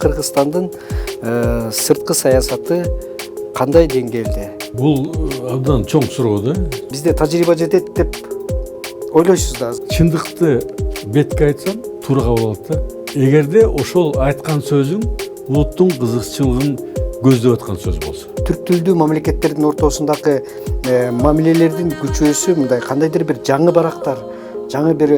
Кыргызстандын сырткы саясаты кандай деңгээлде? Бул абдан чоң суроо да. Бизде тажрыйба жетет деп ойлойсуз да? Чындыкты бетке айтсам туура кабыл алат да. Эгерде ошол айткан сөзүң улуттун кызыкчылыгын көздөп аткан сөз болсо. Түрк тилдүү мамлекеттердин ортосундагы мамилелердин күчөөсү мындай кандайдыр бир жаңы барактар, жаңы бир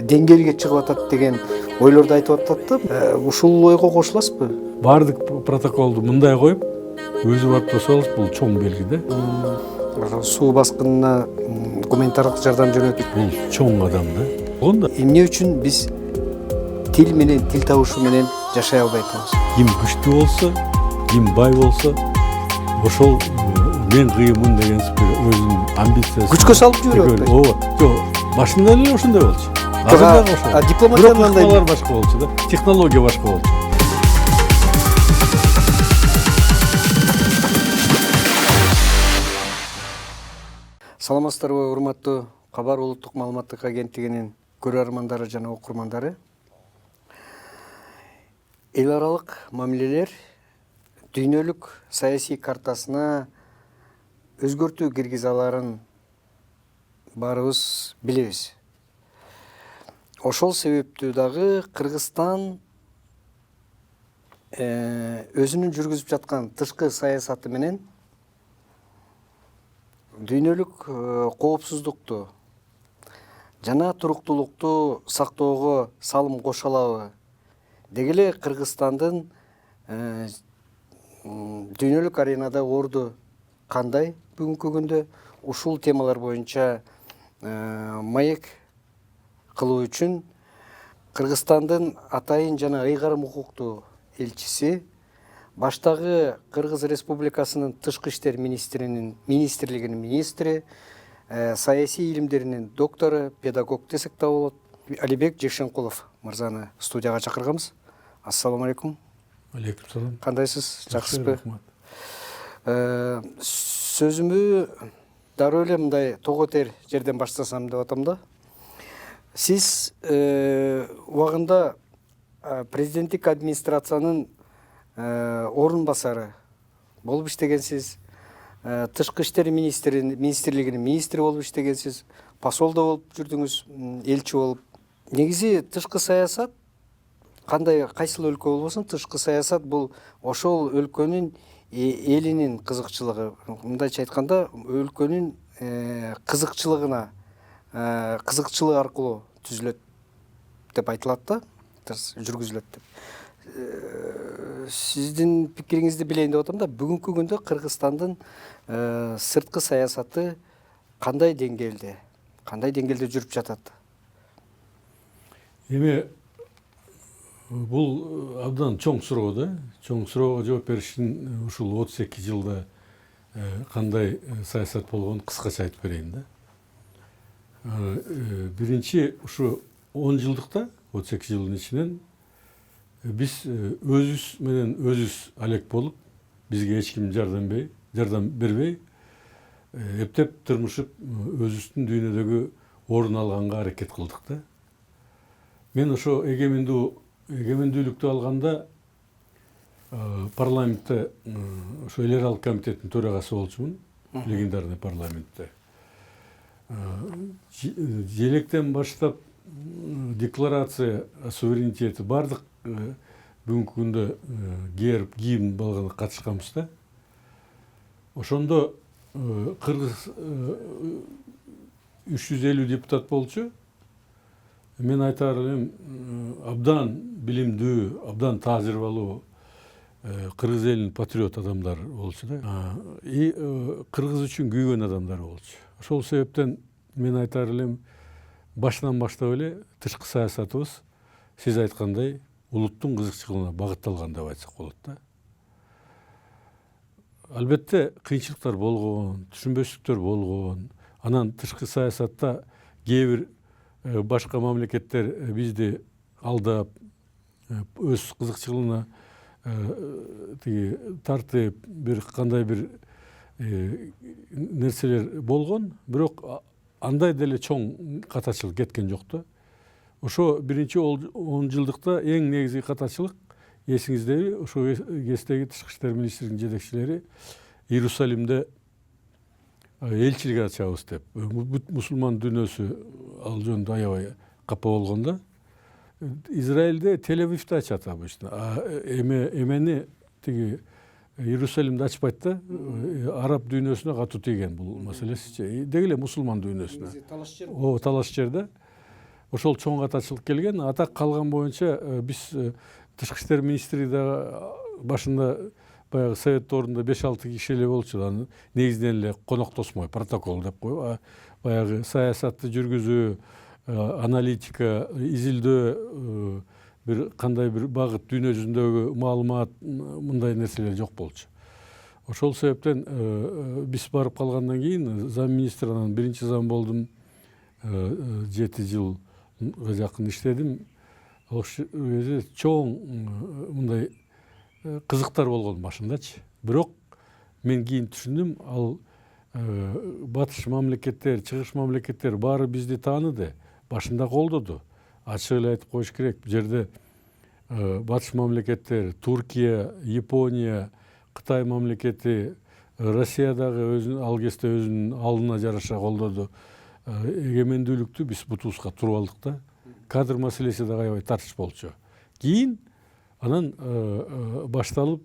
деңгээлге чыгып атат деген ойлорду айтып атат да. Ушул ойго кошуласызбы? Бардык протоколду мындай коюп, өзү барып тосуп алыш бул чоң белги да. Суу баскынына гуманитардык жардам жөнөтүп. Бул чоң кадам да. Онда Эмне үчүн биз тил менен, тил табышы менен жашай албай атабыз? ким күчтүү болсо, ким бай болсо, ошол мен кыйыммын деген өзүнүн амбициясы. Күчкө салып жиберип атпайбы? Ооба. Жок, башында эле ошондой болчу. Азыр дагы ошол. Дипломатия мындай. Бирок башка болчу да. Технология башка болчу. Саламатсыздарбы, урматтуу Кабар улуттук маалыматтык агенттигинин көрөрмандары жана окурмандары. Эл аралык мамилелер дүйнөлүк саясий картасына өзгөртүү киргизе аларын баарыбыз билебиз. Ошол себептүү дагы Кыргызстан өзүнүн жүргүзүп жаткан тышкы саясаты менен дүйнөлүк коопсуздукту жана туруктуулукту сактоого салым кошо алабы деги эле Кыргызстандын дүйнөлүк аренада орду кандай бүгүнкү күндө ушул темалар боюнча маек кылуу үчүн Кыргызстандын атайын жана ыйгарым укуктуу элчиси, баштагы Кыргыз Республикасынын тышкы иштер министрлигинин министри, саясий илимдеринин доктору, педагог десек да болот, Алибек Жекшенкулов мырзаны студияга чакырганбыз. Ассаламу алейкум. Алейкум салам. Кандайсыз? Жакшысызбы? Рахмат. Сөзүмдү дароо эле мындай тоготер жерден баштасам деп атам да. Сиз убагында президенттик администрациянын орун басары болуп иштегенсиз, тышкы иштер министрлигинин министри болуп иштегенсиз, посол да болуп жүрдүңүз, элчи болуп. Негизи тышкы саясат кандай, кайсыл өлкө болбосун, тышкы саясат бул ошол өлкөнүн элинин кызыкчылыгы, мындайча айтканда өлкөнүн кызыкчылыгы аркылуу түзүлөт деп айтылат да, жүргүзүлөт деп. Сиздин пикириңизди билейин деп атам да. Бүгүнкү күндө Кыргызстандын сырткы саясаты кандай деңгээлде жүрүп жатат? Эми бул абдан чоң суроо да. Чоң суроого жооп бериштин ушул 32 жылда кандай саясат болгонун кыскача айтып берейин да. Биринчи ушу 10 жылдыкта, 32 жылдын ичинен биз өзүбүз менен өзүбүз алек болуп, бизге эч ким жардам бербей, эптеп тырмышып, өзүбүздүн дүйнөдөгү орун алганга аракет кылдык да. Мен ошо эгемендүүлүктү алганда парламентте ошо эл аралык комитеттин төрагасы болчумун, легендарный парламентте. Желектен баштап декларация о суверенитети бардык бүгүнкү күндө герб, гимн балганы катышканбыз да. Ошондо Кыргыз 350 депутат болчу. Мен айтаар элем абдан билимдүү, абдан тажрыйбалуу кыргыз элинин патриот адамдар болчу да. Кыргыз үчүн күйгөн адамдар болчу. Ошол себептен мен айтаар элем башынан баштап эле тышкы саясатыбыз сиз айткандай улуттун кызыкчылыгына багытталган деп айтсак болот да. Албетте кыйынчылыктар болгон, түшүнбөстүктөр болгон. Анан тышкы саясатта кээ бир башка мамлекеттер бизди алдап, өз кызыкчылыгына тартып, бир кандай бир нерселер болгон, бирок андай деле чоң катачылык кеткен жок да. Ошо биринчи 10 жылдыкта эң негизги катачылык эсиңиздеби ошол кездеги тышкы иштер министринин жетекчилери Иерусалимде элчилик ачабыз деп бүт мусулман дүйнөсү ал жөнүндө аябай капа болгондо Израилде Тель-Авивде ачат обычно, эмени тиги Иерусалимде ачпайт да, араб дүйнөсүнө катуу тийген бул маселесичи, деги эле мусулман дүйнөсүнө. Талаш жер да. Ошол чоң катачылык келген. Ата калган боюнча биз тышкы иштер министри да башында баягы совет ордунда 5-6 киши эле болчу. Анын негизинен эле конок тосмой протокол деп коюп, баягы саясатты жүргүзүү, аналитика, изилдөө, бир кандай бир багыт дүйнө жүзүндөгү маалымат мындай нерселер жок болчу. Ошол себептен биз барып калгандан кийин замминистр, анан биринчи зам болдум. 7 жылга жакын иштедим. Ошол кезде чоң мындай кызыктар болгон башындачы. Бирок мен кийин түшүндүм, ал батыш мамлекеттер, чыгыш мамлекеттер баары бизди тааныды, башында колдоду. Ачык эле айтып коюш керек, бул жерде батыш мамлекеттер, Туркия, Япония, Кытай мамлекети, Россия дагы өзүнүн ал кезде өзүнүн алдына жараша колдоду. Эгемендүүлүктү биз бутубузга туруп алдык да. Кадр маселеси дагы аябай тартыш болчу. Кийин анан башталып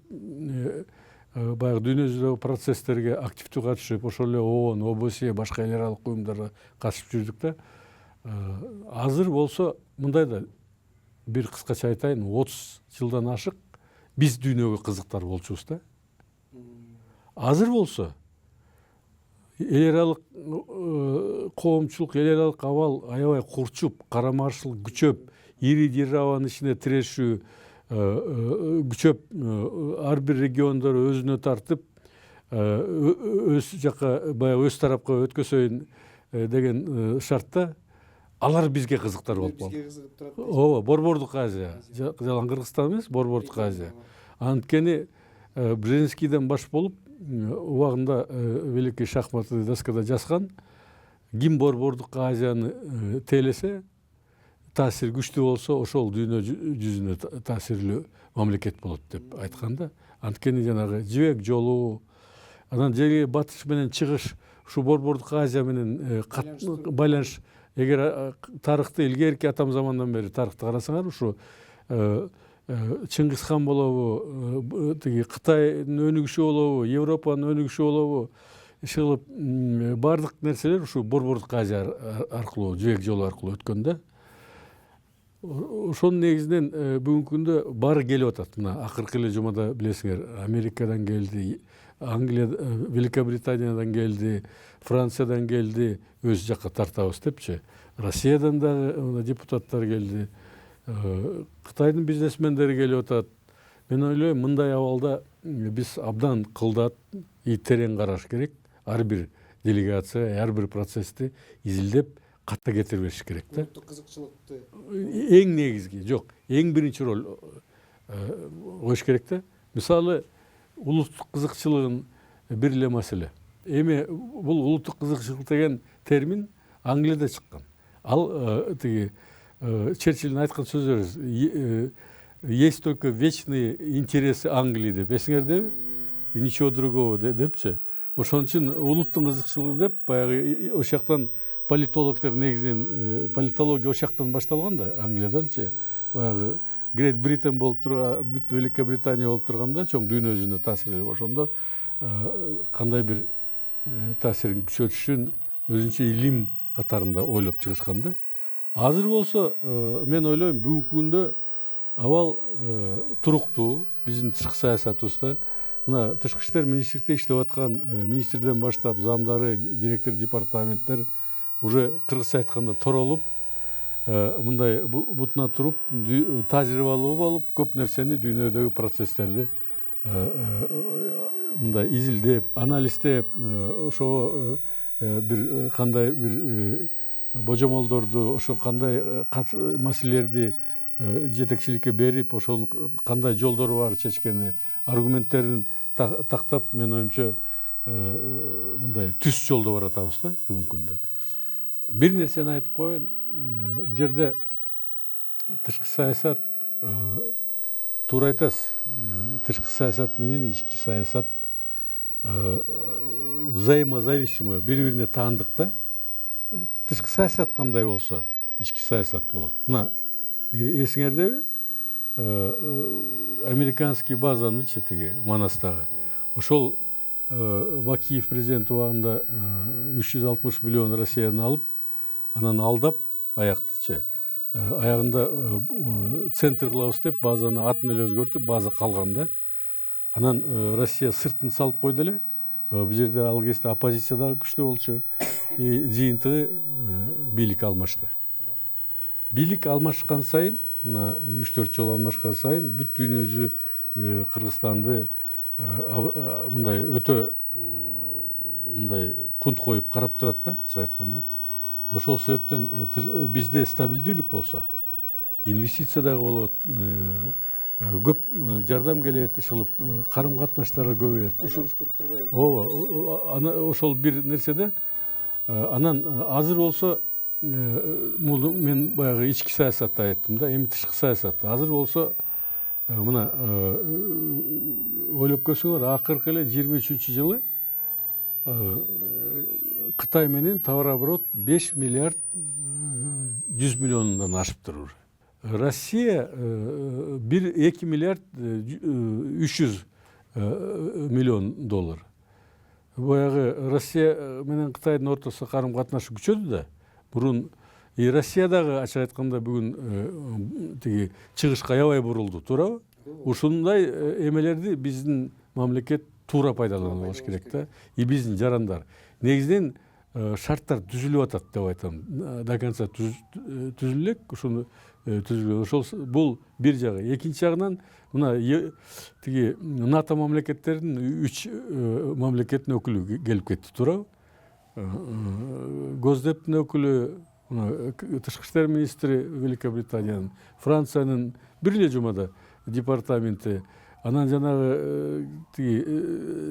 баягы дүйнө жүзүндөгү процесстерге активдүү катышып, ошол эле ООН, ОБСЕ, башка эл аралык уюмдарга катышып жүрдүк да. Азыр болсо мындай да бир кыскача айтайын, 30 жылдан ашык биз дүйнөгө кызыктар болчубуз да. Азыр болсо эл аралык коомчулук, эл аралык абал аябай курчуп, карама-каршылык күчөп, ири державанын ичине тирешүү күчөп, ар бир региондор өзүнө тартып, өз жака баягы өз тарапка өткөзөйүн деген шартта алар бизге кызыктар болуп калды. Ооба, Борбордук Азия, жалаң Кыргызстан эмес, Борбордук Азия. Анткени Брzezinski'ден баш болуп, убагында великий шахматный доскада жазган, ким Борбордук Азияны тейлесе, таасир күчтүү болсо, ошол дүйнө жүзүнө таасирлүү мамлекет болот деп айтканда. Анткени жанагы жибек жолу, анан жеги батыш менен чыгыш, ушу Борбордук Азия менен байланыш. Эгер тарыхты илгерки атам замандан бери тарыхты карасаңар, ушу Чыңгыз хан болобу, тиги Кытайдын өнүгүшү болобу, Европанын өнүгүшү болобу, иши бардык нерселер ушу Борбордук Азия аркылуу, жибек жолу аркылуу өткөн да. Ошонун негизинен бүгүнкү күндө баары келип атат. Мына акыркы эле жумада билесиңер, Америкадан келди, Англия, Великобританиядан келди, Франциядан келди, өз жакка тартабыз депчи. Россиядан дагы депутаттар келди. Кытайдын бизнесмендери келип атат. Мен ойлойм, мындай абалда биз абдан кылдат, терең караш керек. Ар бир делегация, ар бир процессти изилдеп, катта кетирбеш керек да. Улуттук кызыкчылыкты эң негизги, жок, эң биринчи роль коюш керек да. Мисалы, улуттук кызыкчылыгын бир эле маселе. Эми бул улуттук кызыкчылык деген термин Англияда чыккан. Ал тиги Черчиллин айткан сөздөр, есть только вечные интересы Англии деп, эсиңердеби? Ничего другого депчи. Ошон үчүн улуттун кызыкчылыгы деп, баягы ошол жактан политологдор негизинен, политология ошол жактан башталган да, Англияданчы. Баягы Грейт Бритен болуп турган, бүт Великобритания болуп турганда, чоң дүйнө жүзүнө таасирлеп, ошондо кандай бир таасирин күчөтүшүн өзүнчө илим катарында ойлоп чыгышкан да. Азыр болсо, мен ойлойм, бүгүнкү күндө абал туруктуу, биздин тышкы саясатыбызда, мына тышкы иштер министрликте иштеп аткан министрден баштап, замдары, директор департаменттер уже кыргызча айтканда торолуп, мындай бутуна туруп, тажрыйбалуу болуп, көп нерсени дүйнөдөгү процесстерди мындай изилдеп, анализдеп, ошого бир кандай бир божомолдорду, ошо кандай маселелерди жетекчиликке берип, ошол кандай жолдору бар чечкени, аргументтерин тактап, мен оюмча мындай түз жолдо баратабыз да бүгүнкү күндө. Бир нерсени айтып коеюн, бул жерде тышкы саясат туура айтасыз. Тышкы саясат менен ички саясат взаимозависимый, бири-бирине таандык да. Тышкы саясат кандай болсо, ички саясат болот. Мына эсиңердеби? Американский базанычы тиги Манастагы. Ошол Бакиев президент убагында 360 миллион Россиядан алып, анан алдап аяктычы. Аягында центр кылабыз деп базаны атын эле өзгөртүп, база калган да. Анан Россия сыртын салып койду эле. Бул жерде ал кезде оппозиция дагы күчтүү болчу. Жыйынтыгы бийлик алмашты. Бийлик алмашкан сайын, мына 3-4 жолу алмашкан сайын бүт дүйнө жүзү Кыргызстанды мындай өтө мындай кунт коюп карап турат да, чын айтканда. Ошол себептен бизде стабилдүүлүк болсо, инвестиция дагы болот, көп жардам келет, ишилип карым-катнаштар көбөйөт. Ооба, ошол бир нерседе. Анан азыр болсо мен баягы ички саясатты айттым да, эми тышкы саясат. Азыр болсо мына ойлоп көрсөңөр, акыркы эле 23-жылы Кытай менен товар оборот 5 миллиард 100 миллионунан ашыптыр. Россия 2 миллиард 300 миллион доллар. Баягы Россия менен Кытайдын ортосу карым-катнашы күчөдү да. Бурун Россия дагы ачык айтканда бүгүн тиги чыгышка аябай бурулду, туурабы? Ушундай эмелерди биздин мамлекет туура пайдалана болуш керек да. И биздин жарандар. Негизинен шарттар түзүлүп атат деп айтам. До конца түзүлүп, ушуну түзүлүп. Ошол бул бир жагы. Экинчи жагынан мына тиги НАТО мамлекеттеринин 3 мамлекеттин өкүлү келип кетти, туурабы? Госдептин өкүлү, тышкы иштер министри Великобританиянын, Франциянын бир эле жумада департаменти, анан жанагы тиги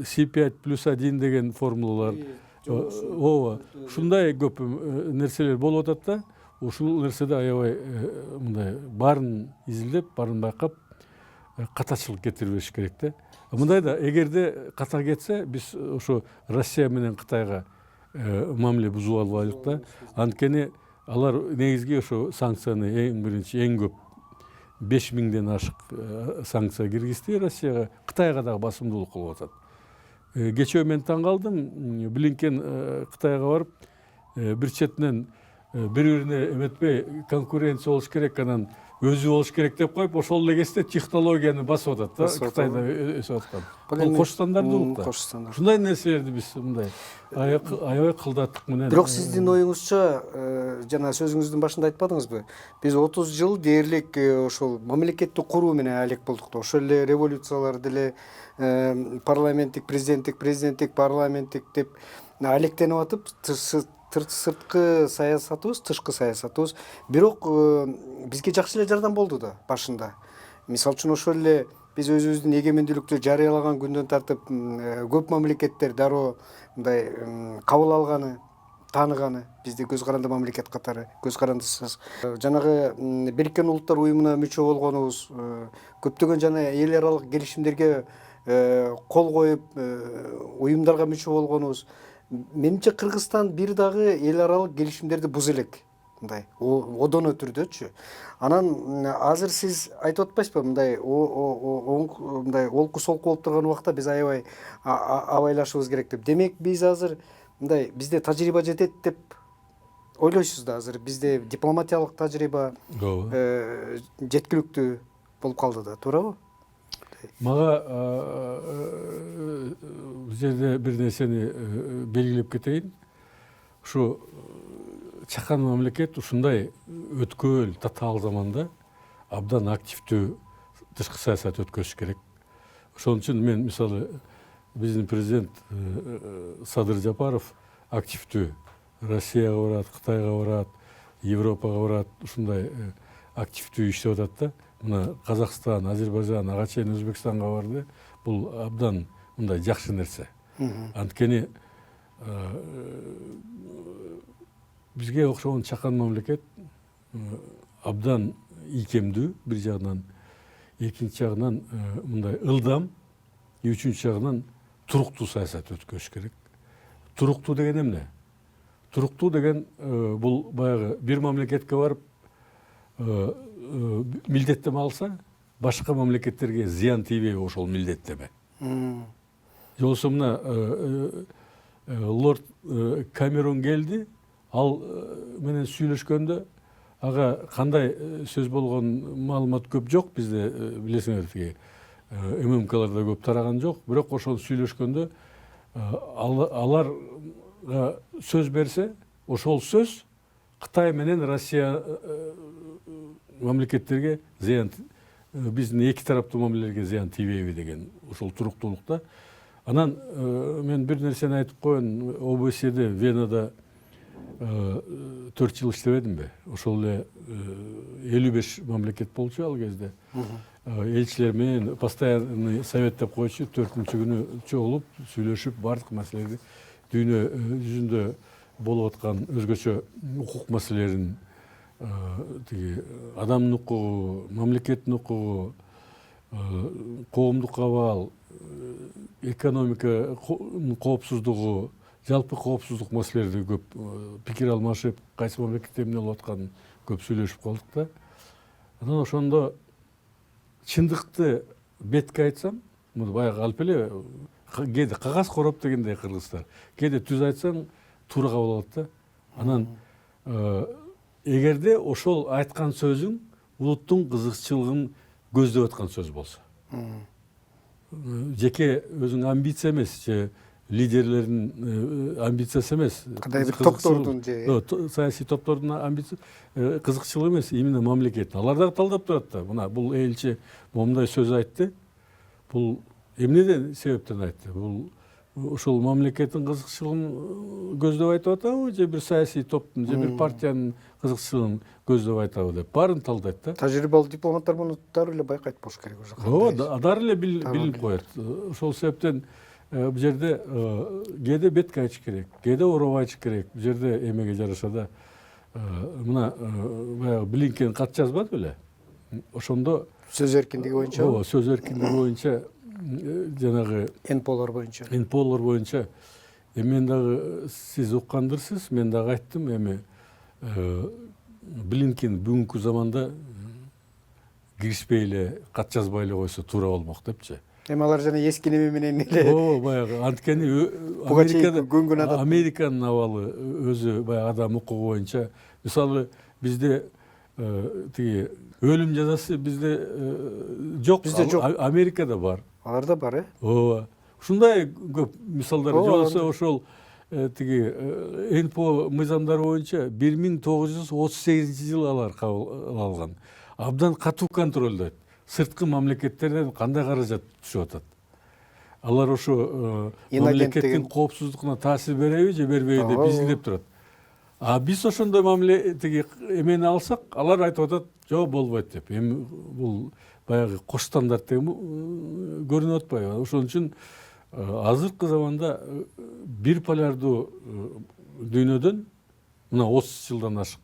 C5+1 деген формулалар, ооба, ушундай көп нерселер болуп атат да. Ушул нерседе аябай мындай баарын изилдеп, баарын байкап, катачылык кетирбеш керек да. Мындай да, эгерде ката кетсе, биз ошо Россия менен Кытайга мамиле бузуп албайлык да. Анткени алар негизги ошо санкцияны эң биринчи, эң көп 5000ден ашык санкция киргизди Россияга, Кытайга дагы басымдуулук кылып атат. Кечээ мен таң калдым, Блинкен Кытайга барып, бир четинен бири-бирине эметпей конкуренция болуш керек, анан өзү болуш керек деп коюп, ошол эле кезде технологияны басып атат да, Кытайда өсүп аткан. Бул кош стандартдуулук да. Ушундай нерселерди биз мындай аябай кылдаттык менен. Бирок сиздин оюңузча, жана сөзүңүздүн башында айтпадыңызбы? Биз 30 жыл дээрлик ошол мамлекетти куруу менен алек болдук да. Ошол эле революциялар деле парламенттик, президенттик, парламенттик деп алектенип атып, сырткы саясатыбыз, тышкы саясатыбыз. Бирок бизге жакшы эле жардам болду да башында. Мисалы үчүн ошол эле биз өзүбүздүн эгемендүүлүктү жарыялаган күндөн тартып көп мамлекеттер дароо мындай кабыл алганы, тааныганы, бизди көз каранды мамлекет катары, көз карандысыз. Жанагы Бириккен Улуттар уюмуна мүчө болгонубуз, көптөгөн жана эл аралык келишимдерге кол коюп, уюмдарга мүчө болгонубуз. Менимче Кыргызстан бир дагы эл аралык келишимдерди буза элек. Мындай одоно түрдөчү. Анан азыр сиз айтып атпайсызбы, мындай мындай олку солку болуп турган убакта биз аябай абайлашыбыз керек деп. Демек биз азыр мындай бизде тажрыйба жетет деп ойлойсуз да, азыр бизде дипломатиялык тажрыйба жеткиликтүү болуп калды да, туурабы? Мага бул жерде бир нерсени белгилеп кетейин. Ушу чакан мамлекет ушундай өткөөл татаал заманда абдан активдүү тышкы саясат өткөрүш керек. Ошон үчүн мен мисалы биздин президент Садыр Жапаров активдүү Россияга барат, Кытайга барат, Европага барат, ушундай активдүү иштеп атат да. Мына Казакстан, Азербайжан, ага чейин Өзбекстанга барды. Бул абдан мындай жакшы нерсе. Анткени бизге окшогон чакан мамлекет абдан ийкемдүү бир жагынан. экинчи жагынан мындай ылдам, үчүнчү жагынан туруктуу саясат өткөрүш керек. Туруктуу деген эмне? Туруктуу деген бул баягы бир мамлекетке барып милдеттеме алса, башка мамлекеттерге зыян тийбейби ошол милдеттеме. Же болбосо мына лорд Камерон келди, ал менен сүйлөшкөндө ага кандай сөз болгон маалымат көп жок, бизде билесиңер тиги ММКларда көп тараган жок, бирок ошол сүйлөшкөндө аларга сөз берсе, ошол сөз Кытай менен Россия мамлекеттерге зыян, биздин эки тараптуу мамилелерге зыян тийбейби деген ошол туруктуулукта. Анан мен бир нерсени айтып коеюн, ОБСЕде Венада 4 жыл иштебедимби? Ошол эле 55 мамлекет болчу ал кезде. Элчилер менен постоянный совет деп койчу, 4-күнү күнү чогулуп, сүйлөшүп, бардык маселелерди дүйнө жүзүндө болуп аткан өзгөчө укук маселелерин, тиги адамдын укугу, мамлекеттин укугу, коомдук абал, экономика коопсуздугу, жалпы коопсуздук маселелерди көп пикир алмашып, кайсы мамлекетте эмне болуп атканын көп сүйлөшүп калдык да. Анан ошондо чындыкты бетке айтсам, баягы алып эле кээде кагаз короп дегендей кыргыздар. Кээде түз айтсаң туура кабыл алат да. Анан эгерде ошол айткан сөзүң улуттун кызыкчылыгын көздөп аткан сөз болсо, жеке өзүң амбиция эмес, же лидерлердин амбициясы эмес, кандай бир топтордун же саясий топтордун амбициясы, кызыкчылыгы эмес, именно мамлекеттин. Алар дагы талдап турат да. Мына бул элчи момундай сөз айтты. Бул эмнеден себептен айтты? Бул ошол мамлекеттин кызыкчылыгын көздөп айтып атабы, же бир саясий топтун, же бир партиянын кызыкчылыгын көздөп айтабы деп баарын талдайт да. Тажрыйбалуу дипломаттар муну дароо эле байкайт болуш керек уже. Ооба, дароо эле билинип коет. Ошол себептен бул жерде кээде бетке айтыш керек, кээде ороп айтыш керек. Бул жерде эмеге жараша да мына баягы Блинкен кат жазбады беле? Ошондо сөз эркиндиги боюнча. Ооба, сөз эркиндиги боюнча жанагы НПОлор боюнча мен дагы сиз уккандырсыз, мен дагы айттым, эми Блинкен бүгүнкү заманда киришпей эле кат жазбай эле койсо туура болмок депчи. Эми алар жана эски неме менен эле. Баягы анткени Американын абалы өзү баягы адам укугу боюнча, мисалы бизде тиги өлүм жазасы бизде жок. Бизде жок. Америкада бар. Аларда бар, Ооба. Ушундай көп мисалдар. Жолсо ошол тиги НПО мыйзамдары боюнча 1938-жылы алар кабыл алган. Абдан катуу контролдойт. Сырткы мамлекеттерден кандай каражат түшүп атат? Алар ошо мамлекеттин коопсуздугуна таасир береби же бербейби деп изилдеп турат. А биз ошондой мамиле тиги эмени алсак, алар айтып атат, жок болбойт деп. Эми бул баягы кош стандарт деген көрүнүп атпайбы? Ошон үчүн азыркы заманда бир полярдуу дүйнөдөн, мына 30 жылдан ашык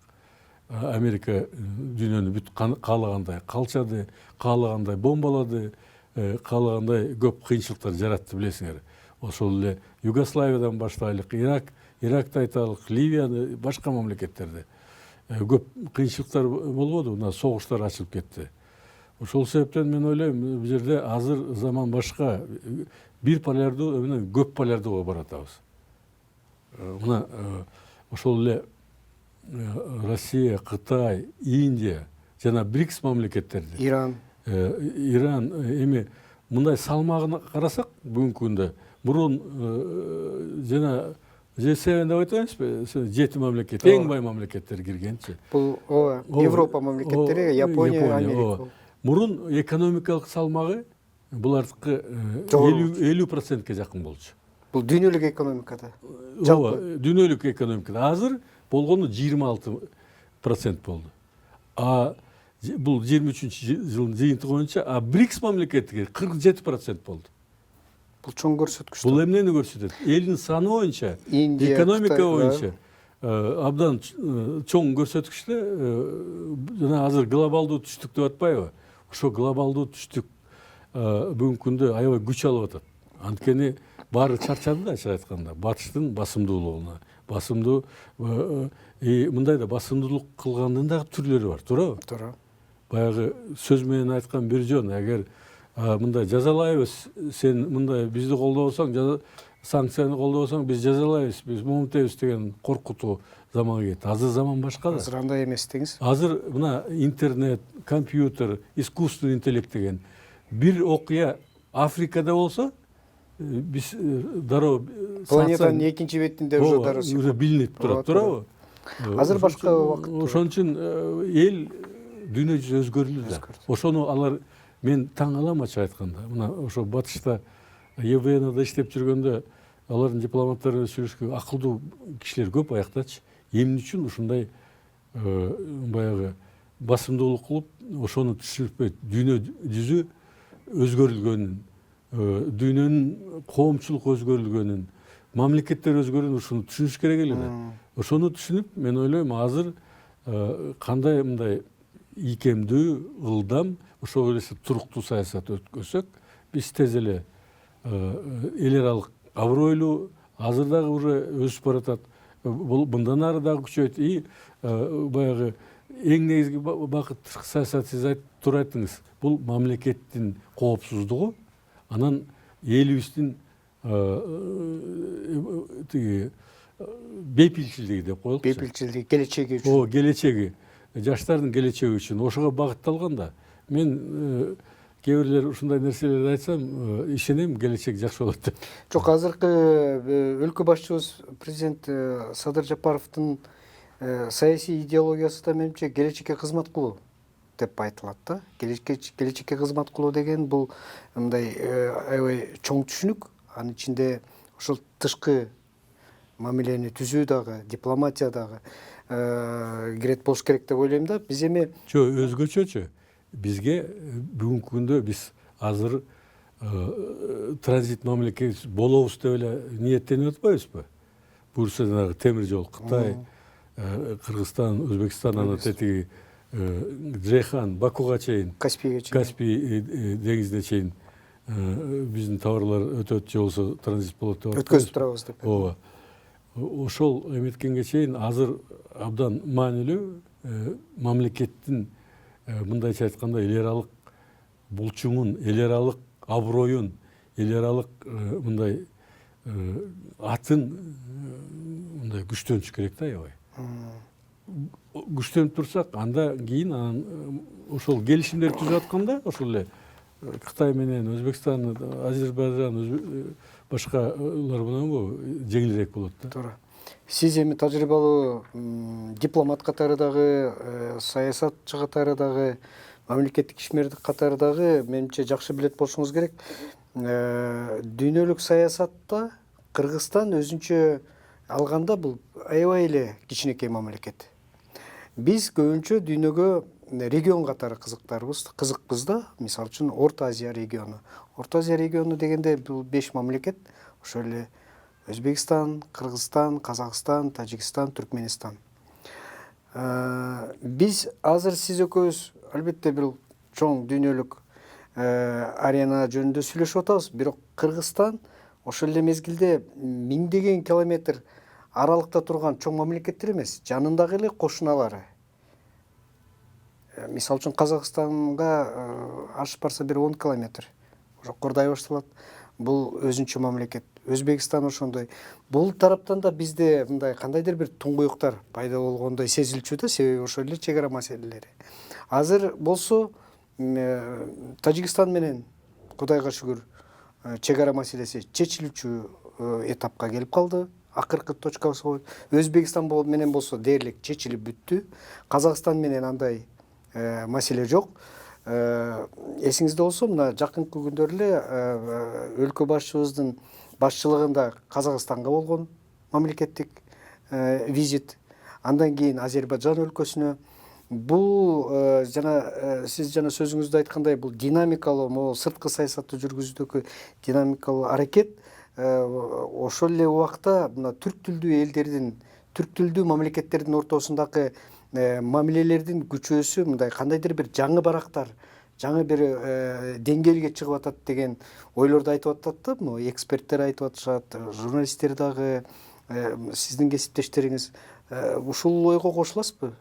Америка дүйнөнү бүт каалагандай калчады, каалагандай бомбалады, каалагандай көп кыйынчылыктар жаратты, билесиңер. Ошол эле Югославиядан баштайлык, Иракты айталык, Ливияны, башка мамлекеттерде көп кыйынчылыктар болбоду, мына согуштар ачылып кетти. Ошол себептен мен ойлойм, бул жерде азыр заман башка, бир полярдуу менен көп полярдууга баратабыз. Мына ошол эле Россия, Кытай, Индия жана БРИКС мамлекеттерди, Иран эми мындай салмагын карасак бүгүнкү күндө мурун жана G7 деп айтабызбы, 7 мамлекет, эң бай мамлекеттер киргенчи. Бул Европа мамлекеттери, Япония, Америка. Мурун экономикалык салмагы булардыкы 50%ке жакын болчу. Бул дүйнөлүк экономикада. Ооба, дүйнөлүк экономикада. Азыр болгону 26% болду. А бул 23-жылдын жыйынтыгы боюнча, а БРИКС мамлекеттиги 47% болду. Бул чоң көрсөткүч. Бул эмнени көрсөтөт? Элдин саны боюнча, экономика боюнча абдан чоң көрсөткүчтө, жана азыр глобалдуу түштүк деп атпайбы? ошо глобалдуу түштүк бүгүнкү күндө аябай күч алып атат. Анткени баары чарчады да, ачык айтканда, батыштын басымдуулугуна. Басымдуу мындай да басымдуулук кылгандын дагы түрлөрү бар, туурабы? Туура. Баягы сөз менен айткан бир жөн, эгер мындай жазалайбыз, сен мындай бизди колдобосоң, санкцияны колдобосоң биз жазалайбыз, биз момунтебиз деген коркутуу заманга кетти. Азыр заман башка да. Азыр андай эмес деңиз. Азыр мына интернет, компьютер, искусственный интеллект деген бир окуя Африкада болсо, биз дароо Планетанын экинчи бетинде уже дароо уже билинип турат, туурабы? Азыр башка убакыт. Ошон үчүн эл дүйнө жүзү өзгөрдү да. Ошону алар, мен таң калам ачык айтканда. Мына ошо батышта ЕВНда иштеп жүргөндө алардын дипломаттары сүйлөшкөн акылдуу кишилер көп аяктачы. Эмне үчүн ушундай баягы басымдуулук кылып, ошону түшүнбөйт. Дүйнө жүзү өзгөрүлгөнүн, дүйнөнүн коомчулук өзгөрүлгөнүн, мамлекеттер өзгөргөнүн ушуну түшүнүш керек эле да. Ошону түшүнүп, мен ойлойм, азыр кандай мындай ийкемдүү, ылдам, ошого эле туруктуу саясат өткөзсөк, биз тез эле эл аралык абройлуу, азыр дагы уже өсүп баратат. Бул мындан ары дагы күчөйт. И баягы эң негизги багыт тышкы саясат, сиз туура айттыңыз. Бул мамлекеттин коопсуздугу, анан элибиздин тиги бейпилчилдиги деп коелукчу. Бейпилчилдиги, келечеги үчүн. Келечеги, жаштардын келечеги үчүн ошого багытталган да. Мен кээ ушундай нерселерди айтсам, ишенем, келечек жакшы болот деп. Жок, азыркы өлкө башчыбыз президент Садыр Жапаровдун саясий идеологиясы да менимче келечекке кызмат кылуу деп айтылат да. Келечекке кызмат кылуу деген бул мындай аябай чоң түшүнүк. Анын ичинде ошол тышкы мамилени түзүү дагы, дипломатия дагы кирет болуш керек деп ойлойм да. Биз эми өзгөчөчү. Бизге бүгүнкү күндө биз азыр транзит мамлекет болобуз деп эле ниеттенип атпайбызбы? Буюрса жанагы темир жол, Кытай, Кыргызстан, Өзбекстан, анан тетиги Джейхан, Бакуга чейин, Каспий деңизине чейин биздин товарлар өтөт же болбосо транзит болот деп өткөзүп турабыз деп. Ооба. Ошол эметкенге чейин азыр абдан маанилүү мамлекеттин мындайча айтканда эл аралык булчуңун, эл аралык аброюн, эл аралык мындай атын мындай күчтөнүш керек да, аябай. Күчтөнүп турсак, анда кийин ошол келишимдер түзүп атканда, ошол эле Кытай менен Өзбекстан, Азербайжан, башкалар менен жеңилирээк болот да. Туура. Сиз эми тажрыйбалуу дипломат катары дагы, саясатчы катары дагы, мамлекеттик ишмердик катары дагы менимче жакшы билет болушуңуз керек. Дүйнөлүк саясатта Кыргызстан өзүнчө алганда бул аябай эле кичинекей мамлекет. Биз көбүнчө дүйнөгө регион катары кызыкпыз да. Мисалы үчүн Орто Азия региону. Орто Азия региону дегенде бул 5 мамлекет, ошол эле Өзбекстан, Кыргызстан, Казакстан, Тажикстан, Түркменистан. Биз азыр сиз экөөбүз албетте бир чоң дүйнөлүк арена жөнүндө сүйлөшүп атабыз, бирок Кыргызстан ошол эле мезгилде миңдеген километр аралыкта турган чоң мамлекеттер эмес, жанындагы эле кошуналары. Мисалы үчүн Казакстанга ашып барса бир 10 километр. Кордай башталат. Бул өзүнчө мамлекет. Өзбекстан ошондой. Бул тараптан да бизде мындай кандайдыр бир туңгуюктар пайда болгондой сезилчү да, себеби ошол эле чек ара маселелери. Азыр болсо Тажикстан менен Кудайга шүгүр чек ара маселеси чечилүүчү этапка келип калды. Акыркы точкасы. Өзбекстан менен болсо дээрлик чечилип бүттү. Казакстан менен андай маселе жок. Эсиңизде болсо, мына жакынкы күндөр эле өлкө башчыбыздын башчылыгында Казакстанга болгон мамлекеттик визит, андан кийин Азербайжан өлкөсүнө. Бул сиз жана сөзүңүздө айткандай, бул динамикалуу, могу сырткы саясатты жүргүзүүдөгү динамикалуу аракет ошол эле убакта мына түрк тилдүү элдердин, түрк тилдүү мамлекеттердин ортосундагы мамилелердин күчөөсү, мындай кандайдыр бир жаңы барактар жаңы бир деңгээлге чыгып атат деген ойлорду айтып атат да, могу эксперттер айтып атышат, журналисттер дагы, сиздин кесиптештериңиз ушул ойго кошуласызбы?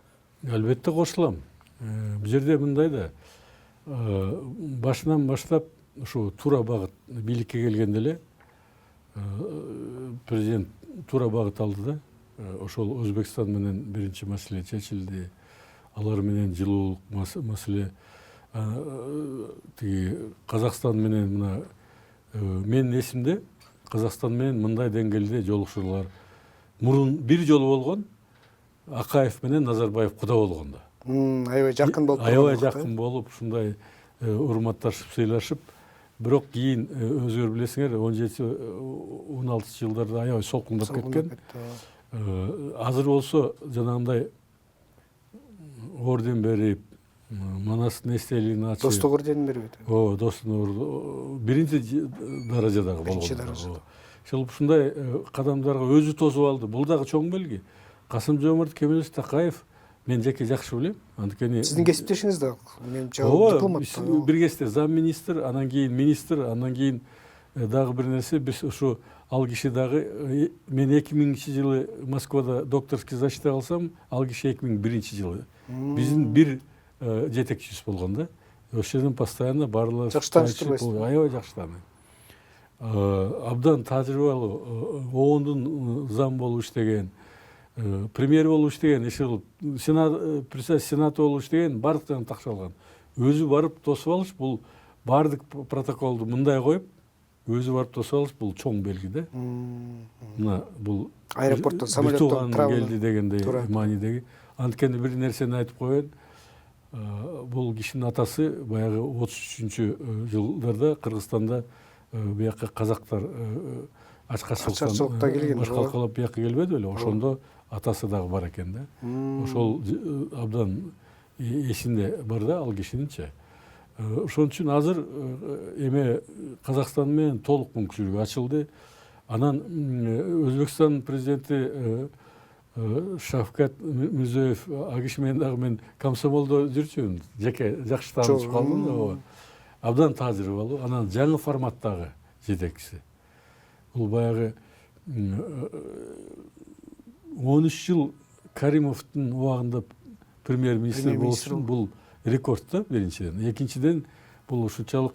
Албетте кошулам. Бул жерде мындай да, башынан баштап ушу туура багыт бийликке келгенде эле президент туура багыт алды да. Ошол Өзбекстан менен биринчи маселе чечилди. Алар менен жылуулук маселе, тиги Казакстан менен мына менин эсимде Казакстан менен мындай деңгээлде жолугушуулар мурун бир жолу болгон. Акаев менен Назарбаев куда болгондо. Аябай жакын болуп Аябай жакын болуп, ушундай урматташып, сыйлашып, бирок кийин өзүңөр билесиңер, 17-16 жылдарда аябай солкундап кеткен. Азыр болсо жанагындай орден берип, Манастын эстелигин ачып. Достук орденин бербейт. Ооба, достук биринчи даражадагы болгон. Ошол ушундай кадамдарга өзү тосуп алды. Бул дагы чоң белги. Касым-Жомарт Кемелович Такаев мен жеке жакшы билем. Анткени сиздин кесиптешиңиз да, менимче, дипломат. Бир кезде замминистр, анан кийин министр, анан кийин дагы бир нерсе, биз ушу ал киши дагы, мен 2000-жылы Москвада докторский защита алсам, ал киши 2001-жылы. Биздин бир жетекчибиз болгон да. Ошол жерден постоянно барлар жакшы тааныштырбайсызбы? Аябай жакшы тааныйм. Абдан тажрыйбалуу, оондун зам болуп иштеген, премьер болуп иштеген, председатель сената болуп иштеген, бардыктарын такшалган. Өзү барып тосуп алыш, бул бардык протоколду мындай коюп, өзү барып тосуп алыш, бул чоң белги да. Мына бул аэропорттон, самолеттон келди дегендей маанидеги. Анткени бир нерсени айтып коеюн. Бул кишинин атасы баягы 33-жылдарда Кыргызстанда бияка казактар ачкаччылыкта келген, башкалкалап бияка келбеди беле? Ошондо атасы дагы бар экен да. Ошол абдан эсинде бар да ал кишининчи. Ошон үчүн азыр эме Казакстан менен толук мүмкүнчүлүк ачылды. Анан Өзбекстан президенти Шавкат Мирзиёев агиш менен дагы мен комсомолдо жүрчүмүн. Жеке жакшы таанышып калдым. Абдан тажрыйбалуу. Анан жаңы форматтагы жетекчиси. Бул баягы 13 жыл Каримовдун убагында премьер-министр болушу бул рекорд да, биринчиден. Экинчиден бул ушунчалык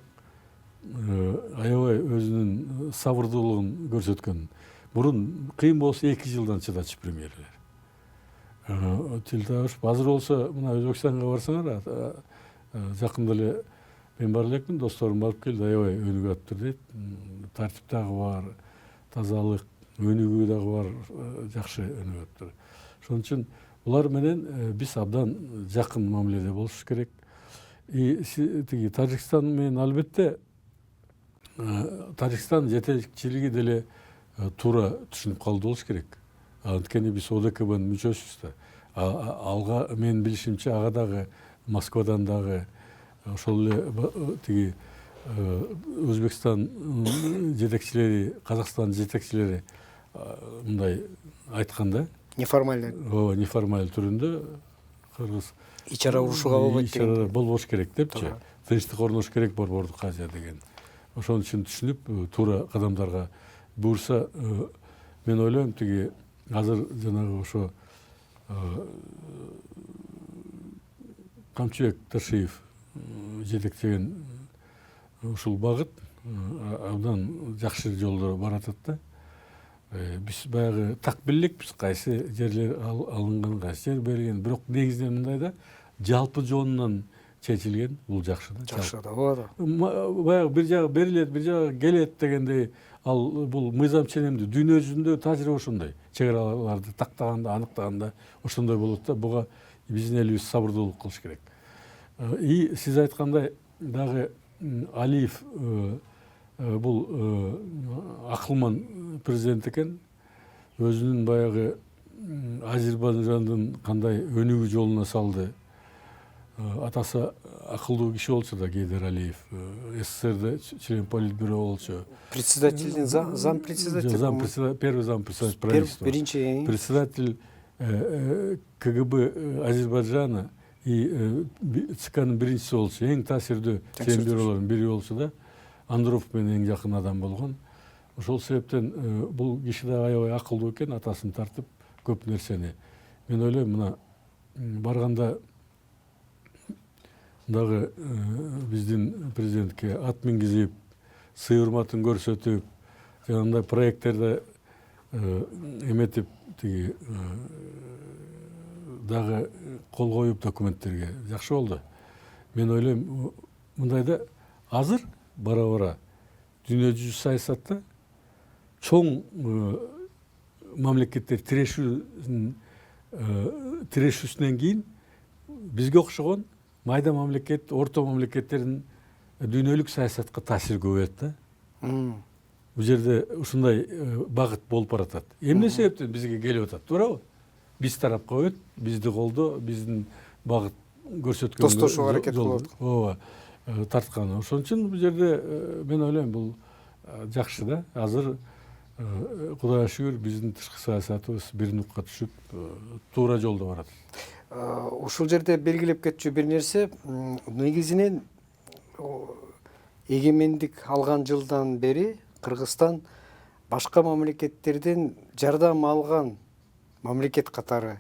аябай өзүнүн сабырдуулугун көрсөткөн. Мурун кыйын болсо 2 жылдан чыдачу премьерлер. Тилтабыш азыр болсо мына Өзбекстанга барсаңар, жакында эле мен бар элекмин, досторум барып келди, аябай өнүгүп атыптыр дейт. Тартип дагы бар, тазалык, өнүгүү дагы бар, жакшы өнүгүп атыптыр. Ошон үчүн булар менен биз абдан жакын мамиледе болушубуз керек. Тиги Тажикстан менен албетте Тажикстан жетекчилиги деле туура түшүнүп калды болуш керек. Анткени биз ОДКБнын мүчөсүбүз да. Алга мен билишимче ага дагы Москвадан дагы ошол эле тиги Өзбекстан жетекчилери, Казакстан жетекчилери мындай айткан да. Неформальный. Неформаль түрүндө кыргыз ич ара урушууга болбойт деген. Ич ара болбош керек депчи. Тынчтык орнош керек Борбордук Азия деген. Ошон үчүн түшүнүп, туура кадамдарга буйрса, мен ойлойм тиги азыр жанагы ошо Камчыбек Ташиев жетектеген ушул багыт абдан жакшы жолдо баратат да. Биз баягы так биллекпиз, кайсы жерлер алынган, кайсы жер берилген. Бирок негизинен мындай да, жалпы жонунан чечилген, бул жакшы да. Жакшы да, ооба. Баягы бир жагы берилет, бир жагы келет дегендей, ал бул мыйзам ченемдүү. Дүйнө жүзүндө тажрыйба ошондой. Чек араларды тактаганда, аныктаганда ошондой болот да. Буга биздин элибиз сабырдуулук кылыш керек. Сиз айткандай дагы Алиев бул акылман президент экен. Өзүнүн баягы Азербайжандын кандай өнүгүү жолуна салды. Атасы акылдуу киши болчу да, Гейдар Алиев. СССРде член политбюро болчу. Председатель, зампредседатель. Первый зампредседатель правительства. Биринчи. Председатель КГБ Азербайджана ЦКнын биринчиси болчу, эң таасирдүү чембирлордун бири болчу да, Андропов менен эң жакын адам болгон. Ошол себептен бул киши да аябай акылдуу экен, атасын тартып көп нерсени. Мен ойлойм, мына барганда дагы биздин президентке ат мингизип, сый урматын көрсөтүп, жанагындай проекттерди эметип, тиги дагы кол коюп документтерге жакшы болду. Мен ойлойм, мындайда азыр бара-бара дүйнө жүзү саясатта чоң мамлекеттер тирешүүсүнөн кийин бизге окшогон майда мамлекет, орто мамлекеттердин дүйнөлүк саясатка таасир көбөйөт да. Бул жерде ушундай багыт болуп баратат. Эмне себептен бизге келип атат, туурабы? Биз тарапка өт, бизди колдоо, биздин багыт көрсөткөн достошууга аракет кылып атат. ооба, тарткан. Ошон үчүн бул жерде мен ойлойм, бул жакшы да. Азыр Кудайга шүгүр биздин тышкы саясатыбыз бир нукка түшүп, туура жолдо барат. Ушул жерде белгилеп кетчү бир нерсе, негизинен эгемендик алган жылдан бери Кыргызстан башка мамлекеттерден жардам алган мамлекет катары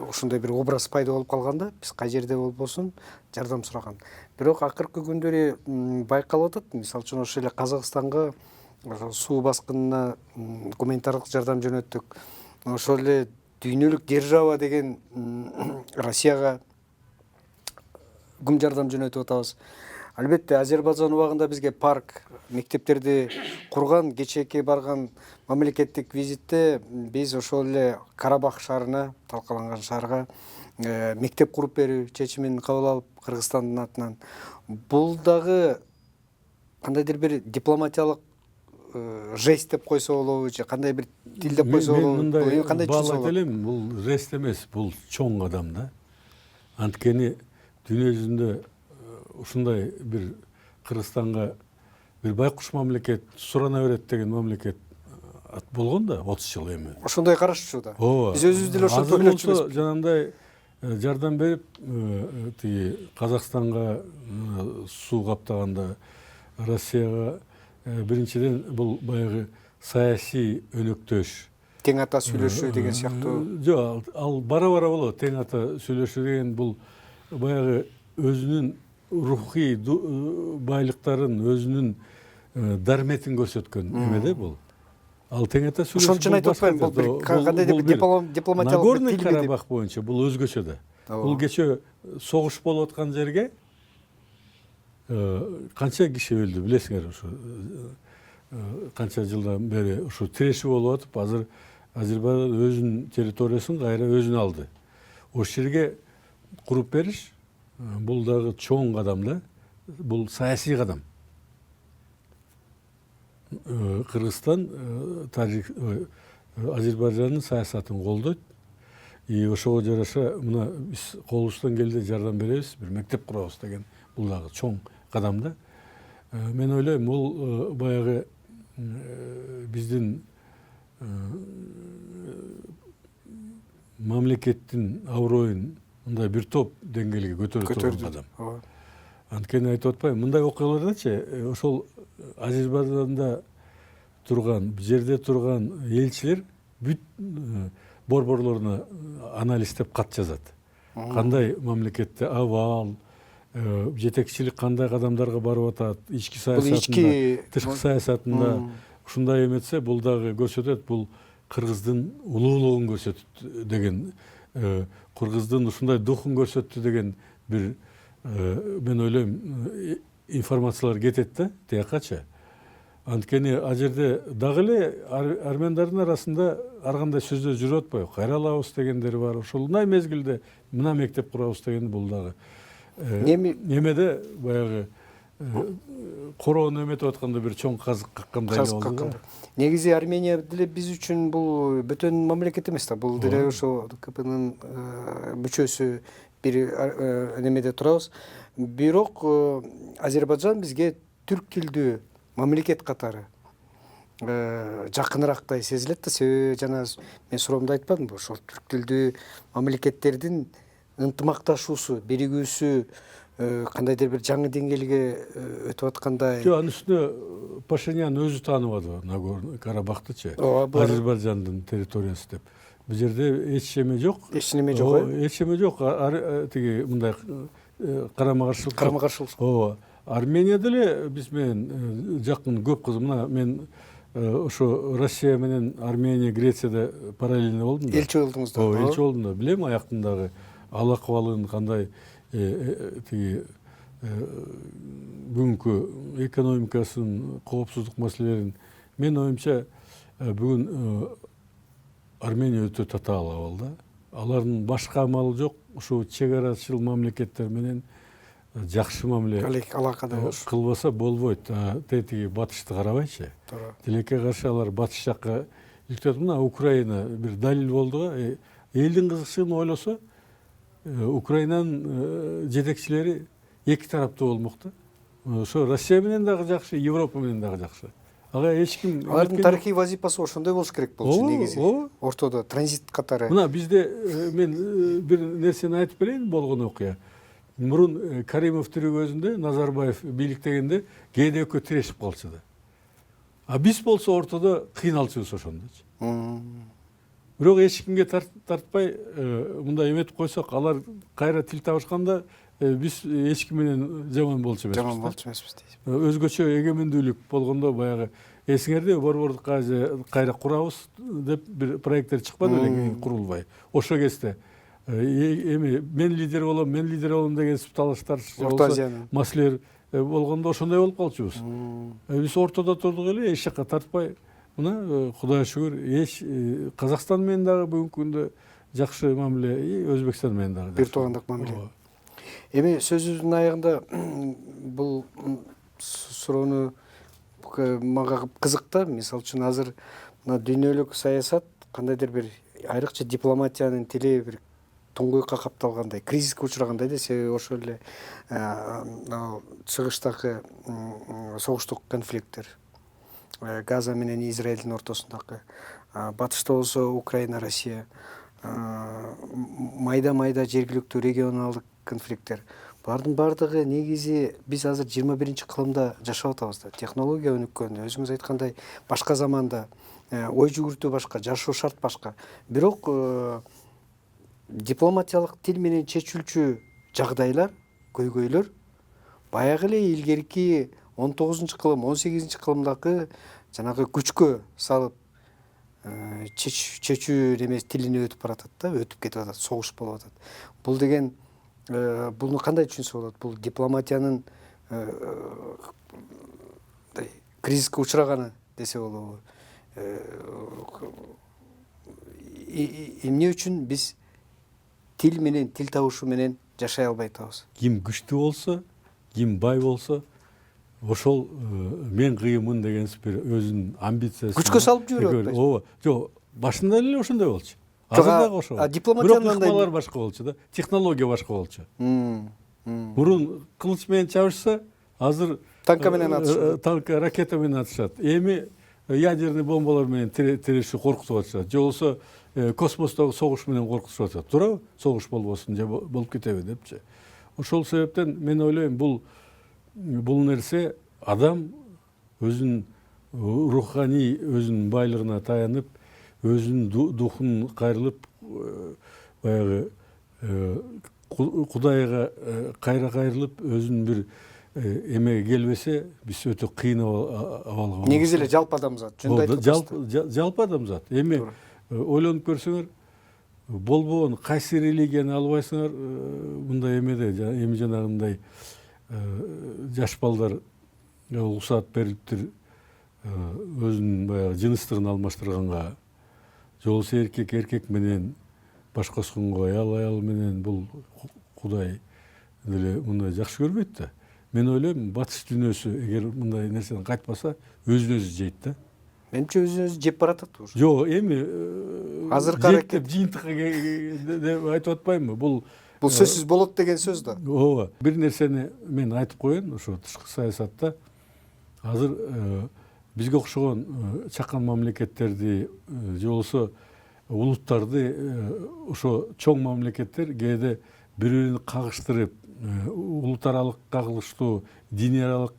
ушундай бир образ пайда болуп калганда, биз кай жерде болбосун жардам сураган. Бирок акыркы күндөрү байкалып атат, мисалы үчүн ошол эле Казакстанга суу баскынына гуманитардык жардам жөнөттүк. Ошол эле дүйнөлүк держава деген Россияга гум жардам жөнөтүп атабыз. Албетте Азербайжан убагында бизге парк, мектептерди курган, кечээки барган мамлекеттик визитте биз ошол эле Карабах шаарына, талкаланган шаарга мектеп куруп берүү чечимин кабыл алып Кыргызстандын атынан. Бул дагы кандайдыр бир дипломатиялык жест деп койсо болобу же кандай бир тил деп койсо болобу? Мен кандай баалайт элем, бул жест эмес, бул чоң кадам да. Анткени дүйнө жүзүндө ушундай бир Кыргызстанга бир байкуш мамлекет сурана берет деген мамлекет болгон да 30 жыл эми. Ошондой карашчу да. Биз өзүбүз деле ошентип ойлочубуз. Жанагындай жардам берип, тиги Казакстанга суу каптаганда, Россияга биринчиден бул баягы саясий өнөктөш. Тең ата сүйлөшүү деген сыяктуу. Жок, ал бара-бара болот. Тең ата сүйлөшүү деген бул баягы өзүнүн рухий байлыктарын, өзүнүн дарметин көрсөткөн эме бул. Ал тең ата сүйлөшүү. Ошон үчүн айтып атпайм, бул бир кандайдыр дипломатиялык Нагорный Карабах боюнча бул өзгөчө да. Бул кечээ согуш болуп аткан жерге канча киши өлдү билесиңер, ушу канча жылдан бери ушу тирешүү болуп атып, азыр Азербайжан өзүнүн территориясын кайра өзүнө алды. Ошол жерге куруп бериш бул дагы чоң кадам да. Бул саясий кадам. Кыргызстан Азербайжандын саясатын колдойт. Ошого жараша мына биз колубуздан келди жардам беребиз, бир мектеп курабыз деген бул дагы чоң кадам да. Мен ойлойм, бул баягы биздин мамлекеттин аброюн мындай бир топ деңгээлге көтөрүп турган кадам. Анткени айтып атпайм, мындай окуялардачы ошол Азербайжанда турган, жерде турган элчилер бүт борборлоруна анализдеп кат жазат. Кандай мамлекетте абал, жетекчилик кандай кадамдарга барып атат, ички саясатында, тышкы саясатында ушундай эметсе, бул дагы көрсөтөт, бул Кыргыздын улуулугун көрсөтөт деген, Кыргыздын ушундай духун көрсөттү деген бир мен ойлойм информациялар кетет да, тиякачы. Анткени ал жерде дагы эле армяндардын арасында ар кандай сөздөр жүрүп атпайбы? Кайра алабыз дегендери бар. Ошолундай мезгилде мына мектеп курабыз деген бул дагы немеде баягы короону эметип атканда бир чоң казык каккандай болду да. Негизи Армения деле биз үчүн бул бөтөн мамлекет эмес да. Бул деле ошо КПнын мүчөсү бир немеде турабыз. Бирок Азербайжан бизге түрк тилдүү мамлекет катары жакыныраактай сезилет да. Себеби жана мен суроомдо айтпадымбы, ошол түрк тилдүү мамлекеттердин ынтымакташуусу, биригүүсү кандайдыр бир жаңы деңгээлге өтүп аткандай. Жок, анын үстүнө Пашинян өзү тааныбады Нагорный Карабахтычы, Ооба, Азербайжандын территориясы деп. Бул жерде эч неме жок. Эч неме жок, Эч неме жок. Тиги мындай карама каршылык. Ооба. Армения деле биз менен жакын көп кызым. Мына мен ошо Россия менен Армения, Грецияда параллельно болдум да. Элчи болдуңуз да. Ооба, элчи болдум да. Билем аяктындагы ал акыбалын кандай тиги бүгүнкү экономикасын, коопсуздук маселелерин. Мен оюмча бүгүн Армения өтө татаал абалда. Алардын башка амалы жок. Ушул чек арачыл мамлекеттер менен жакшы мамиле алакада кылбаса болбойт. Тетиги батышты карабайчы. Тилекке каршы алар батыш жакка иликтеп, мына Украина бир далил болду го. Элдин кызыкчылыгын ойлосо, Украинанын жетекчилери эки тараптуу болмок да. Ошо Россия менен дагы жакшы, Европа менен дагы жакшы. Ага эч ким. Алардын тарыхый вазифасы ошондой болуш керек болчу негизи. Ортодо транзит катары. Мына бизде мен бир нерсени айтып берейин, болгон окуя. Мурун Каримов тирүү көзүндө, Назарбаев бийликтегенде кээде экөө тирешип калчу да. А биз болсо ортодо кыйналчубуз ошондочу. Бирок эч кимге тартпай мындай эметип койсок, алар кайра тил табышканда биз эч ким менен жаман болчу эмеспиз. Жаман болчу эмеспиз дейт. Өзгөчө эгемендүүлүк болгондо баягы эсиңерде борбордук кайра курабыз деп бир проекттер чыкпады беле, курулбай. Ошо кезде эми мен лидер болом деген талаштар, маселелер болгондо ошондой болуп калчубуз. Биз ортодо турдук эле, эч жакка тартпай. Мына Кудайга шүгүр, эч Казакстан менен дагы бүгүнкү күндө жакшы мамиле, Өзбекстан менен дагы бир туугандык мамиле. Эми сөзүбүздүн аягында бул суроону мага кызык да. Мисалы үчүн азыр мына дүйнөлүк саясат кандайдыр бир айрыкча дипломатиянын тили бир туңгуйукка капталгандай, кризиске учурагандай да. Себеби ошол эле чыгыштагы согуштук конфликттер, Газа менен Израилдин ортосундагы, батышта болсо Украина, Россия, майда жергиликтүү регионалдык конфликттер. Булардын бардыгы негизи биз азыр 21-кылымда жашап атабыз да. Технология өнүккөн, өзүңүз айткандай, башка заманда ой жүгүртүү башка, жашоо шарт башка. Бирок дипломатиялык тил менен чечилчү жагдайлар, көйгөйлөр баягы эле илгерки 19-кылым, 18-кылымдагы жанагы күчкө салып чечүү немес тилине өтүп баратат да, өтүп кетип атат, согуш болуп атат. Бул деген буну кандай түшүнсө болот? Бул дипломатиянын кризиске учураганы десе болобу? Эмне үчүн биз тил менен, тил табышы менен жашай албай атабыз? Ким күчтүү болсо, ким бай болсо, ошол мен кыйынмын деген бир өзүнүн амбициясы. Күчкө салып жиберип атпайбы? Ооба. Жок, башында эле ошондой болчу. Азыр дагы ошол. Дипломатиянын ыкмалар башка болчу да, технология башка болчу. Мурун кылыч менен чабышса, азыр танка менен атышат. Танка, ракета менен атышат. Эми ядерный бомбалар менен тирешип коркутуп атышат. Же болсо космостогу согуш менен коркутуп атышат. Туурабы? Согуш болбосун же болуп кетеби депчи. Ошол себептен мен ойлойм, бул нерсе адам өзүнүн руханий өзүнүн байлыгына таянып, өзүнүн духун кайрылып, баягы Кудайга кайрылып, өзүнүн бир эмеге келбесе, биз өтө кыйын абалга. Негизи эле жалпы адамзат, жөнүндө айтып атасыз. Жалпы адамзат. Эми ойлонуп көрсөңөр, болбогон кайсы религияны албайсыңар, мындай эмеде, эми жанагындай жаш балдар уруксаат берилиптир өзүнүн баягы жыныстыгын алмаштырганга, же болбосо эркек менен башкосунга, аял менен. Бул Кудай деле мындай жакшы көрбөйт да. Мен ойлойм, батыш дүйнөсү эгер мындай нерсени кайтпаса, өзүн өзү жейт да. Менимче өзүн өзү жеп баратат уже. Жок, эми азыркы аракет жыйынтыкка деп айтып атпаймынбы? Бул сөзсүз болот деген сөз да. Ооба. Бир нерсени мен айтып коеюн, ошо тышкы саясатта азыр бизге окшогон чакан мамлекеттерди, же болбосо улуттарды, ошо чоң мамлекеттер кээде бири бирин кагыштырып, улут аралык кагылыштуу, диний аралык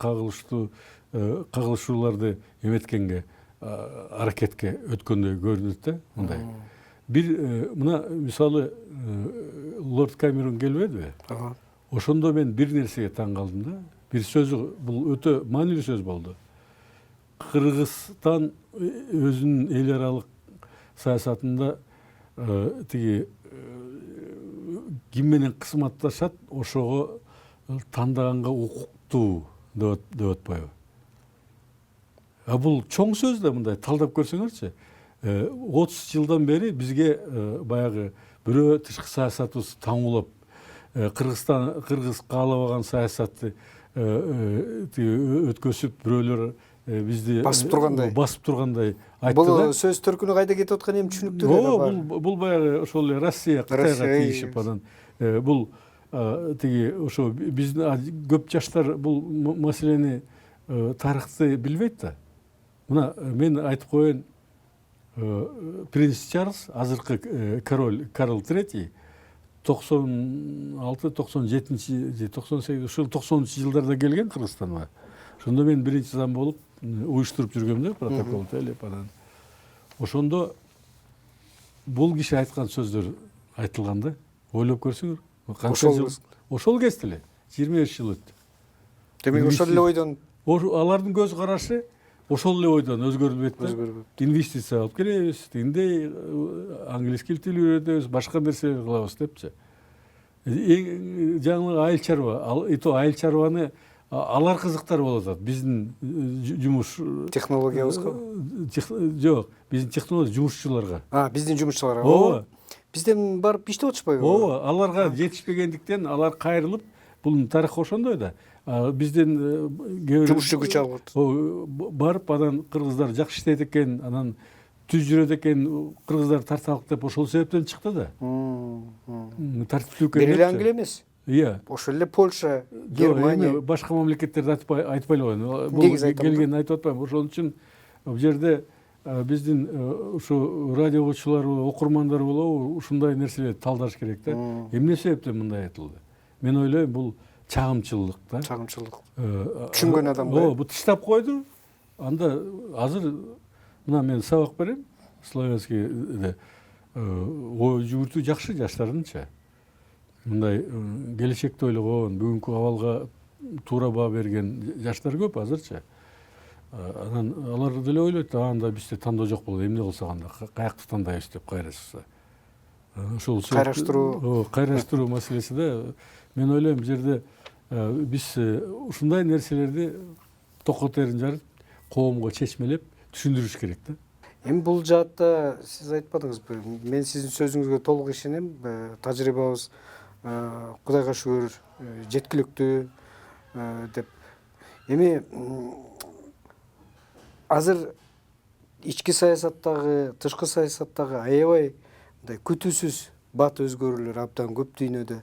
кагылышууларды эметкенге, аракетке өткөндөй көрүнөт да, мындай. Бир мына мисалы Лорд Камерон келбедиби? Ошондо мен бир нерсеге таң калдым да. Бир сөзү, бул өтө маанилүү сөз болду. Кыргызстан өзүнүн эл аралык саясатында тиги ким менен кызматташат, ошого тандаганга укуктуу деп атпайбы? Бул чоң сөз да, мындай талдап көрсөңөрчү. 30 жылдан бери бизге баягы бирөө тышкы саясатыбыз таңуулап, кыргыз каалабаган саясатты өткөзүп, бирөөлөр бизди басып тургандай айтты да. Бул сөз төркүнү кайда кетип атканы эми түшүнүктүү эле. Бул баягы ошол эле Россия, Кытайга тийишип анан бул тиги ошо биздин көп жаштар бул маселени, тарыхты билбейт да. Мына мен айтып коеюн, принц Чарльз, азыркы король Карл III 96-97 же 98 ушул 90 жылдарда келген Кыргызстанга. Ошондо мен биринчи зам болуп уюштуруп жүргөм да, протокол тейлеп анан. Ошондо бул киши айткан сөздөр айтылган да. Ойлоп көрсөңөр. Ошол кезде эле 25 жыл өттү. Демек ошол эле ойдон алардын көз карашы ошол эле ойдон өзгөрүлбөйт да. Инвестиция алып келебиз, тигиндей англис тил үйрөтөбүз, башка нерсе кылабыз депчи. Жаңы айыл чарба, айыл чарбаны алар кызыктар болуп атат. Биздин жумуш технологиябызга? Жок, биздин технология жумушчуларга. Биздин жумушчуларга. Ооба. Бизден барып иштеп атышпайбы? Ооба, аларга жетишпегендиктен алар кайрылып, бул тарых ошондой да. Бизден жумушчу күч алып барып, анан кыргыздар жакшы иштейт экен, анан түз жүрөт экен, кыргыздар тарталык деп ошол себептен чыкты да. Тартиптүү экен. Бир эле Англия эмес. Иә. Ошол эле Польша, Германия, башка мамлекеттерди айтпай эле коеюн. Бул келген айтып атпайм. Ошон үчүн бул жерде биздин ушу радиочулар, окурмандар болобу, ушундай нерселерди талдаш керек да. Эмне себептен мындай айтылды? Мен ойлойм, бул чагымчылык да. Чагымчылык. Түшүнгөн адамды. Бул тыштап койду. Анда азыр мына мен сабак берем, славянскийде. Ой жүгүртүү жакшы жаштардынча. Мындай келечекти ойлогон, бүгүнкү абалга туура баа берген жаштар көп азырча. Анан алар деле ойлойт, анда бизде тандоо жок болду, эмне кылсак анда, каякты тандайбыз деп кайрашса. Ошол кайраштыруу маселеси да. Мен ойлойм, бул жерде биз ушундай нерселерди токотерин жарып, коомго чечмелеп түшүндүрүш керек да. Эми бул жаатта сиз айтпадыңызбы? Мен сиздин сөзүңүзгө толук ишенем. Тажрыйбабыз Кудайга шүгүр жеткиликтүү деп. Эми азыр ички саясаттагы, тышкы саясаттагы аябай мындай күтүүсүз бат өзгөрүүлөр абдан көп дүйнөдө.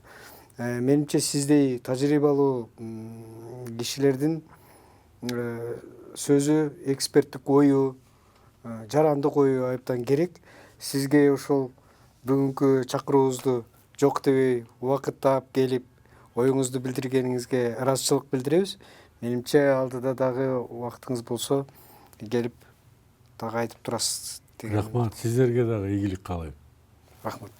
Менимче сиздей тажрыйбалуу кишилердин сөзү, эксперттик ою, жарандык ою абдан керек. Сизге ошол бүгүнкү чакыруубузду жок дебей убакыт таап келип, оюңузду билдиргениңизге ыраазычылык билдиребиз. Менимче алдыда дагы убактыңыз болсо келип дагы айтып турасыз деген. Рахмат, сиздерге дагы ийгилик каалайм. Рахмат.